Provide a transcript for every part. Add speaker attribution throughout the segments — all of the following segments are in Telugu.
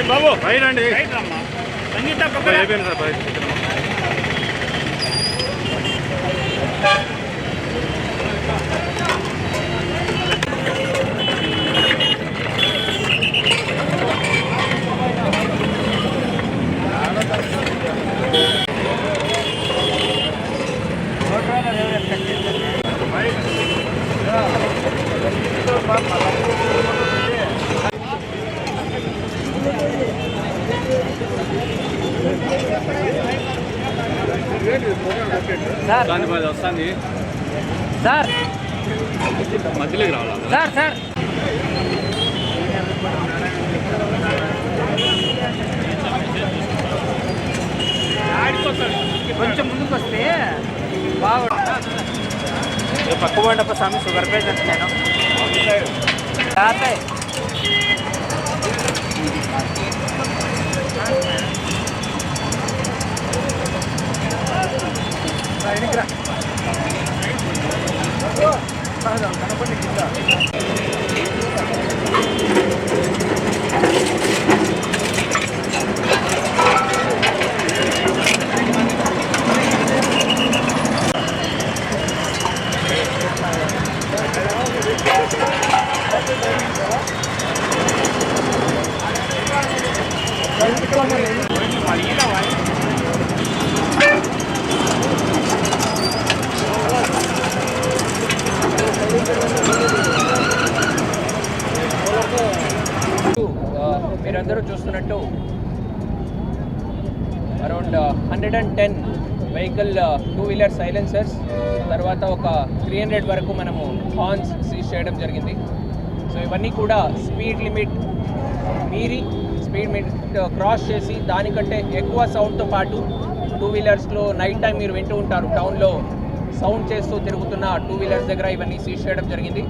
Speaker 1: బాబు పైన అండి అయిపోయింది సార్ బయట వస్తుంది
Speaker 2: సార్
Speaker 1: మధ్యలోకి రావాలి
Speaker 2: సార్ సార్ కొంచెం ముందుకు వస్తే బాగుంటుంది. పక్క పోండప్ప స్వామి షుగర్ పేషెంట్ నేను కనపడి కింద మీరందరూ చూస్తున్నట్టు అరౌండ్ 110 వెహికల్ 2-వీలర్ సైలెన్సర్స్, తర్వాత ఒక 300 వరకు మనము హార్న్స్ సీజ్ చేయడం జరిగింది. సో ఇవన్నీ కూడా స్పీడ్ లిమిట్ మీరి స్పీడ్ లిమిట్ క్రాస్ చేసి దానికంటే ఎక్కువ సౌండ్తో పాటు 2-వీలర్స్లో నైట్ టైం మీరు వింటూ ఉంటారు, టౌన్లో సౌండ్ చేస్తూ తిరుగుతున్న 2-వీలర్స్ దగ్గర ఇవన్నీ సీజ్ చేయడం జరిగింది.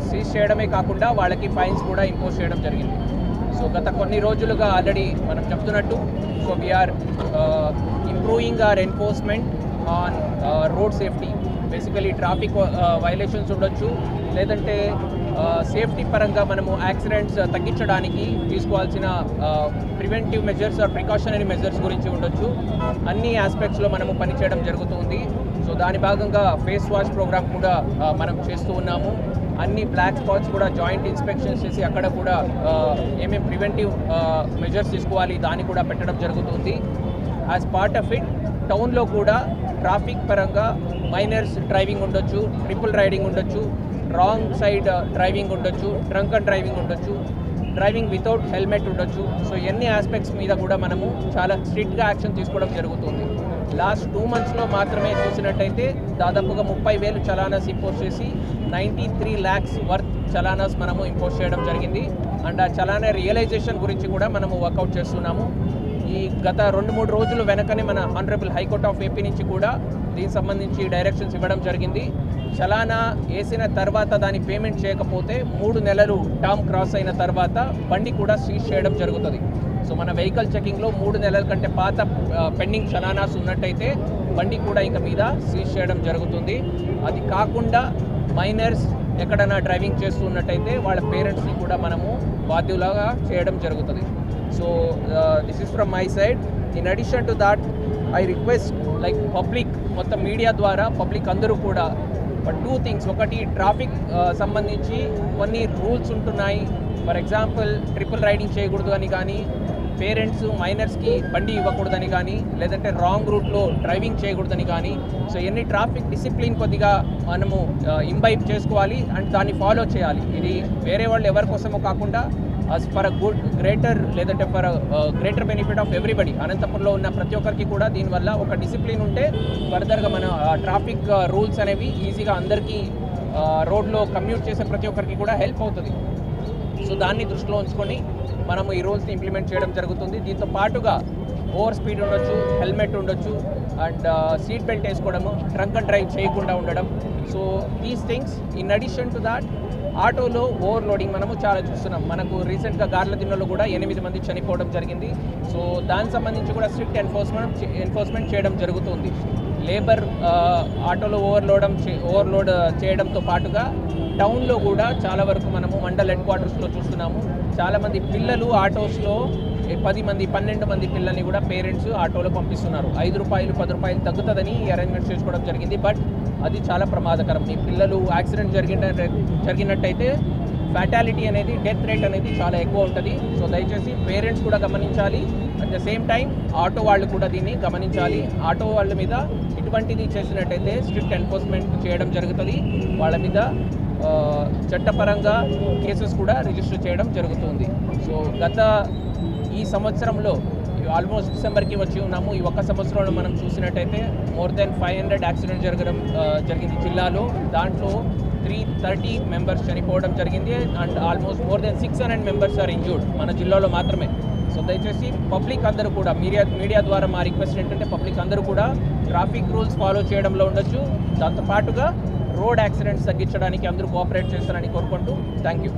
Speaker 2: సీజ్ చేయడమే కాకుండా వాళ్ళకి ఫైన్స్ కూడా ఇంపోజ్ చేయడం జరిగింది. సో గత కొన్ని రోజులుగా ఆల్రెడీ మనం చెప్తున్నట్టు so we are improving our enforcement on road safety. Basically traffic violations ఉండొచ్చు, లేదంటే సేఫ్టీ పరంగా మనము యాక్సిడెంట్స్ తగ్గించడానికి తీసుకోవాల్సిన preventive measures or precautionary measures గురించి ఉండొచ్చు. అన్ని ఆస్పెక్ట్స్లో మనము పనిచేయడం జరుగుతుంది. సో దాని భాగంగా ఫేస్ వాష్ ప్రోగ్రామ్ కూడా మనం చేస్తూ ఉన్నాము. అన్ని బ్లాక్ స్పాట్స్ కూడా జాయింట్ ఇన్స్పెక్షన్స్ చేసి అక్కడ కూడా ఏమేమి ప్రివెంటివ్ మెజర్స్ తీసుకోవాలి దాన్ని కూడా పెట్టడం జరుగుతుంది. యాజ్ పార్ట్ ఆఫ్ ఇట్ టౌన్లో కూడా ట్రాఫిక్ పరంగా మైనర్స్ డ్రైవింగ్ ఉండొచ్చు, ట్రిపుల్ రైడింగ్ ఉండొచ్చు, రాంగ్ సైడ్ డ్రైవింగ్ ఉండొచ్చు, డ్రంక్ అండ్ డ్రైవింగ్ ఉండొచ్చు, డ్రైవింగ్ వితౌట్ హెల్మెట్ ఉండొచ్చు. సో ఎన్ని ఆస్పెక్ట్స్ మీద కూడా మనము చాలా స్ట్రిక్ట్గా యాక్షన్ తీసుకోవడం జరుగుతుంది. లాస్ట్ 2 monthsలో మాత్రమే చూసినట్టయితే దాదాపుగా 30,000 చలానాస్ ఇంపోజ్ చేసి 93 lakhs వర్త్ చలానాస్ మనము ఇంపోజ్ చేయడం జరిగింది. అండ్ ఆ చలానా రియలైజేషన్ గురించి కూడా మనము వర్కౌట్ చేస్తున్నాము. ఈ గత 2-3 రోజులు వెనకనే మన హానరబుల్ హైకోర్ట్ ఆఫ్ ఏపీ నుంచి కూడా దీనికి సంబంధించి డైరెక్షన్స్ ఇవ్వడం జరిగింది. చలానా వేసిన తర్వాత దాని పేమెంట్ చేయకపోతే 3 నెలలు టర్మ్ క్రాస్ అయిన తర్వాత బండి కూడా సీజ్ చేయడం జరుగుతుంది. సో మన వెహికల్ చెకింగ్లో 3 నెలల కంటే పాత పెండింగ్ చలానాస్ ఉన్నట్టయితే బండి కూడా ఇంకా మీద సీజ్ చేయడం జరుగుతుంది. అది కాకుండా మైనర్స్ ఎక్కడైనా డ్రైవింగ్ చేస్తున్నట్టయితే వాళ్ళ పేరెంట్స్ని కూడా మనము బాధ్యులుగా చేయడం జరుగుతుంది. So this is from my side. In addition to that I request like public మొత్తం మీడియా ద్వారా పబ్లిక్ అందరూ కూడా టూ థింగ్స్. ఒకటి ట్రాఫిక్ సంబంధించి కొన్ని రూల్స్ ఉంటున్నాయి. ఫర్ ఎగ్జాంపుల్ ట్రిపుల్ రైడింగ్ చేయకూడదు అని కానీ, పేరెంట్స్ మైనర్స్కి బండి ఇవ్వకూడదని కానీ, లేదంటే రాంగ్ రూట్లో డ్రైవింగ్ చేయకూడదని కానీ. సో ఎన్ని ట్రాఫిక్ డిసిప్లిన్ కొద్దిగా మనము ఇంబైబ్ చేసుకోవాలి అండ్ దాన్ని ఫాలో చేయాలి. ఇది వేరే వాళ్ళు ఎవరి కోసమో కాకుండా ఫర్ అ గుడ్ గ్రేటర్ లేదంటే for greater benefit of everybody. అనంతపురంలో ఉన్న ప్రతి ఒక్కరికి కూడా దీనివల్ల ఒక డిసిప్లిన్ ఉంటే ఫర్దర్గా మన ట్రాఫిక్ రూల్స్ అనేవి ఈజీగా అందరికీ రోడ్లో కమ్యూట్ చేసే ప్రతి ఒక్కరికి కూడా హెల్ప్ అవుతుంది. సో దాన్ని దృష్టిలో ఉంచుకొని మనము ఈ రూల్స్ని ఇంప్లిమెంట్ చేయడం జరుగుతుంది. దీంతో పాటుగా ఓవర్ స్పీడ్ ఉండొచ్చు, హెల్మెట్ ఉండొచ్చు అండ్ సీట్ బెల్ట్ వేసుకోవడము, ట్రంక్ అండ్ డ్రైవ్ చేయకుండా ఉండడం. So these things. In addition to that ఆటోలో ఓవర్లోడింగ్ మనము చాలా చూస్తున్నాం. మనకు రీసెంట్గా గార్లదిన్నెలో కూడా 8 మంది చనిపోవడం జరిగింది. సో దానికి సంబంధించి కూడా స్ట్రిక్ట్ ఎన్ఫోర్స్మెంట్ చేయడం జరుగుతుంది. లేబర్ ఆటోలో ఓవర్లోడ్ చేయడంతో పాటుగా టౌన్లో కూడా చాలా వరకు మనము మండల్ హెడ్ క్వార్టర్స్లో చూస్తున్నాము. చాలామంది పిల్లలు ఆటోస్లో 10 మంది 12 మంది పిల్లల్ని కూడా పేరెంట్స్ ఆటోలో పంపిస్తున్నారు. 5 రూపాయలు 10 రూపాయలు తగ్గుతుందని అరేంజ్మెంట్ చేసుకోవడం జరిగింది. బట్ అది చాలా ప్రమాదకరం. మీ పిల్లలు యాక్సిడెంట్ జరిగినట్టయితే ఫ్యాటాలిటీ అనేది, డెత్ రేట్ అనేది చాలా ఎక్కువ ఉంటుంది. సో దయచేసి పేరెంట్స్ కూడా గమనించాలి. At the same time auto వాళ్ళు కూడా దీన్ని గమనించాలి. ఆటో వాళ్ళ మీద ఇటువంటిది చేసినట్టయితే స్ట్రిక్ట్ ఎన్ఫోర్స్మెంట్ చేయడం జరుగుతుంది. వాళ్ళ మీద చట్టపరంగా కేసెస్ కూడా రిజిస్టర్ చేయడం జరుగుతుంది. సో ఈ సంవత్సరంలో ఆల్మోస్ట్ డిసెంబర్కి వచ్చి ఉన్నాము. ఈ ఒక్క సంవత్సరంలో మనం చూసినట్టయితే మోర్ దెన్ 500 యాక్సిడెంట్ జరిగింది జిల్లాలో. దాంట్లో 330 మెంబర్స్ చనిపోవడం జరిగింది and almost more than 600 members are injured మన జిల్లాలో మాత్రమే. సో దయచేసి పబ్లిక్ అందరూ కూడా మీడియా ద్వారా మా రిక్వెస్ట్ ఏంటంటే పబ్లిక్ అందరూ కూడా ట్రాఫిక్ రూల్స్ ఫాలో చేయడంలో ఉండొచ్చు. దాంతోపాటుగా రోడ్ యాక్సిడెంట్స్ తగ్గించడానికి అందరూ కోఆపరేట్ చేస్తారని కోరుకుంటూ థ్యాంక్ యూ.